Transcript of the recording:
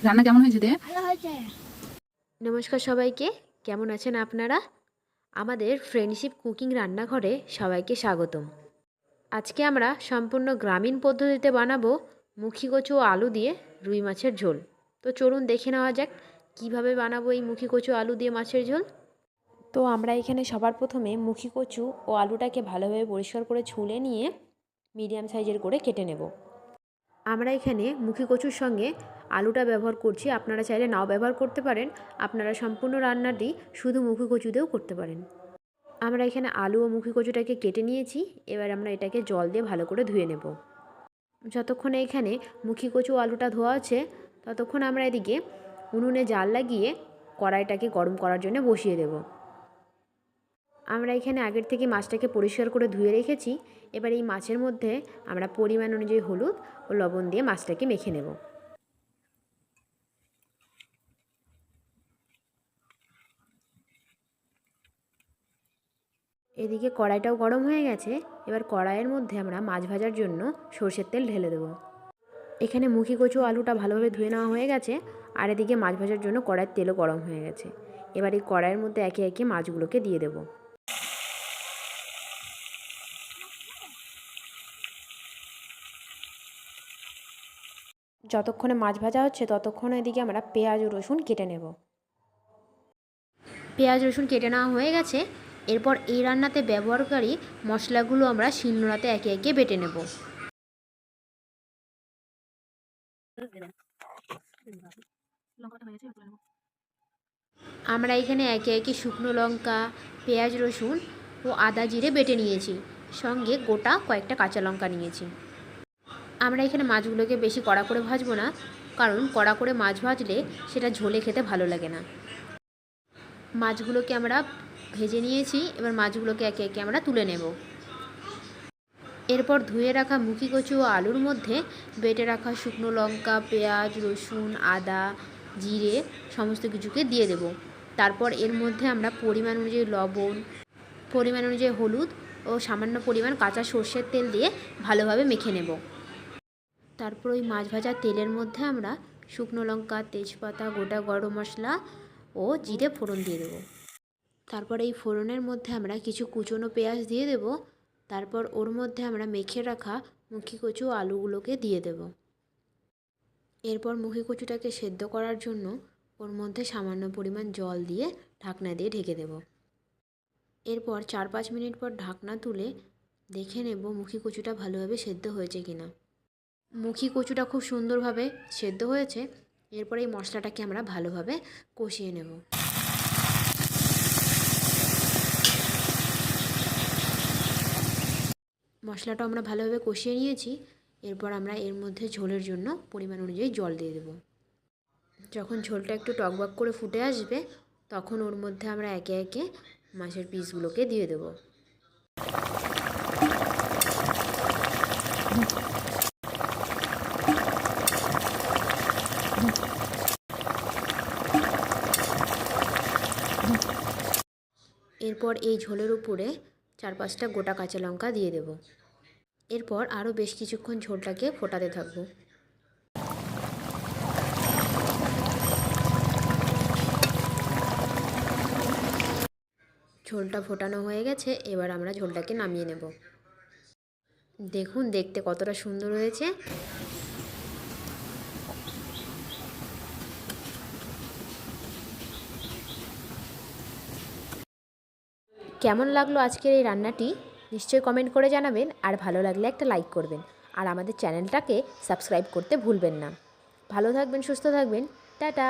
রান্না কেমন হয়েছে দে? নমস্কার সবাইকে, কেমন আছেন আপনারা? আমাদের ফ্রেন্ডশিপ কুকিং রান্নাঘরে সবাইকে স্বাগতম। আজকে আমরা সম্পূর্ণ গ্রামীণ পদ্ধতিতে বানাবো মুখি কচু ও আলু দিয়ে রুই মাছের ঝোল। তো চলুন দেখে নেওয়া যাক কিভাবে বানাবো এই মুখি কচু আলু দিয়ে মাছের ঝোল। তো আমরা এখানে সবার প্রথমে মুখি কচু ও আলুটাকে ভালোভাবে পরিষ্কার করে ছুলে নিয়ে মিডিয়াম সাইজের করে কেটে নেব। আমরা এখানে মুখি কচুর সঙ্গে আলুটা ব্যবহার করছি, আপনারা চাইলে নাও ব্যবহার করতে পারেন। আপনারা সম্পূর্ণ রান্নাটি শুধু মুখি কচু দিয়েও করতে পারেন। আমরা এখানে আলু ও মুখি কচুটাকে কেটে নিয়েছি। এবার আমরা এটাকে জল দিয়ে ভালো করে ধুয়ে নেব। যতক্ষণে এখানে মুখি কচু আলুটা ধোয়া আছে ততক্ষণ আমরা এদিকে উনুনে জাল লাগিয়ে কড়াইটাকে গরম করার জন্য বসিয়ে দেব। আমরা এখানে আগের থেকে মাছটাকে পরিষ্কার করে ধুয়ে রেখেছি। এবার এই মাছের মধ্যে আমরা পরিমাণ অনুযায়ী হলুদ ও লবণ দিয়ে মাছটাকে মেখে নেব। এদিকে কড়াইটাও গরম হয়ে গেছে। এবার কড়াইয়ের মধ্যে আমরা মাছ ভাজার জন্য সরষের তেল ঢেলে দেবো। এখানে মুখি কচু আলুটা ভালোভাবে ধুয়ে নেওয়া হয়ে গেছে, আর এদিকে মাছ ভাজার জন্য কড়াইয়ের তেলও গরম হয়ে গেছে। এবার এই কড়াইয়ের মধ্যে একে একে মাছগুলোকে দিয়ে দেব। যতক্ষণে মাছ ভাজা হচ্ছে ততক্ষণ এদিকে আমরা পেঁয়াজ ও রসুন কেটে নেব। পেঁয়াজ রসুন কেটে নেওয়া হয়ে গেছে। এরপর এই রান্নাতে ব্যবহারকারী মশলাগুলো আমরা শিলনোড়াতে একে একে বেটে নেব। আমরা এখানে একে একে শুকনো লঙ্কা, পেঁয়াজ রসুন ও আদা জিরে বেটে নিয়েছি, সঙ্গে গোটা কয়েকটা কাঁচা লঙ্কা নিয়েছি। আমরা এখানে মাছগুলোকে বেশি কড়া করে ভাজবো না, কারণ কড়া করে মাছ ভাজলে সেটা ঝোলে খেতে ভালো লাগে না। মাছগুলোকে আমরা ভেজে নিয়েছি। এবার মাছগুলোকে একে একে আমরা তুলে নেব। এরপর ধুয়ে রাখা মুখি কচু ও আলুর মধ্যে বেটে রাখা শুকনো লঙ্কা, পেঁয়াজ রসুন, আদা জিরে সমস্ত কিছুকে দিয়ে দেব। তারপর এর মধ্যে আমরা পরিমাণ অনুযায়ী লবণ, পরিমাণ অনুযায়ী হলুদ ও সামান্য পরিমাণ কাঁচা সর্ষের তেল দিয়ে ভালোভাবে মেখে নেব। তারপর ওই মাছ ভাজা তেলের মধ্যে আমরা শুকনো লঙ্কা, তেজপাতা, গোটা গরম মশলা ও জিরে ফোড়ন দিয়ে দেবো। তারপর এই ফোড়নের মধ্যে আমরা কিছু কুচনো পেঁয়াজ দিয়ে দেব। তারপর ওর মধ্যে আমরা মেখে রাখা মুখি কচু আলুগুলোকে দিয়ে দেব। এরপর মুখি কচুটাকে সেদ্ধ করার জন্য ওর মধ্যে সামান্য পরিমাণ জল দিয়ে ঢাকনা দিয়ে ঢেকে দেব। এরপর 4-5 মিনিট পর ঢাকনা তুলে দেখে নেব মুখি কচুটা ভালোভাবে সেদ্ধ হয়েছে কিনা। মুখি কচুটা খুব সুন্দরভাবে সেদ্ধ হয়েছে। এরপর এই মশলাটাকে আমরা ভালোভাবে কষিয়ে নেব। মশলাটা আমরা ভালোভাবে কষিয়ে নিয়েছি। এরপর আমরা এর মধ্যে ঝোলের জন্য পরিমাণ অনুযায়ী জল দিয়ে দেব। যখন ঝোলটা একটু টকবক করে ফুটে আসবে তখন ওর মধ্যে আমরা একে একে মাছের পিসগুলোকে দিয়ে দেব। এরপর এই ঝোলের উপরে 4-5টা গোটা কাঁচা লঙ্কা দিয়ে দেব। এরপর আরও বেশ কিছুক্ষণ ঝোলটাকে ফোটাতে থাকব। ঝোলটা ফোটানো হয়ে গেছে। এবার আমরা ঝোলটাকে নামিয়ে নেব। দেখুন দেখতে কতটা সুন্দর হয়েছে। কেমন লাগলো আজকের এই রান্নাটি নিশ্চয়ই কমেন্ট করে জানাবেন, আর ভালো লাগলে একটা লাইক করবেন, আর আমাদের চ্যানেলটাকে সাবস্ক্রাইব করতে ভুলবেন না। ভালো থাকবেন, সুস্থ থাকবেন, টাটা।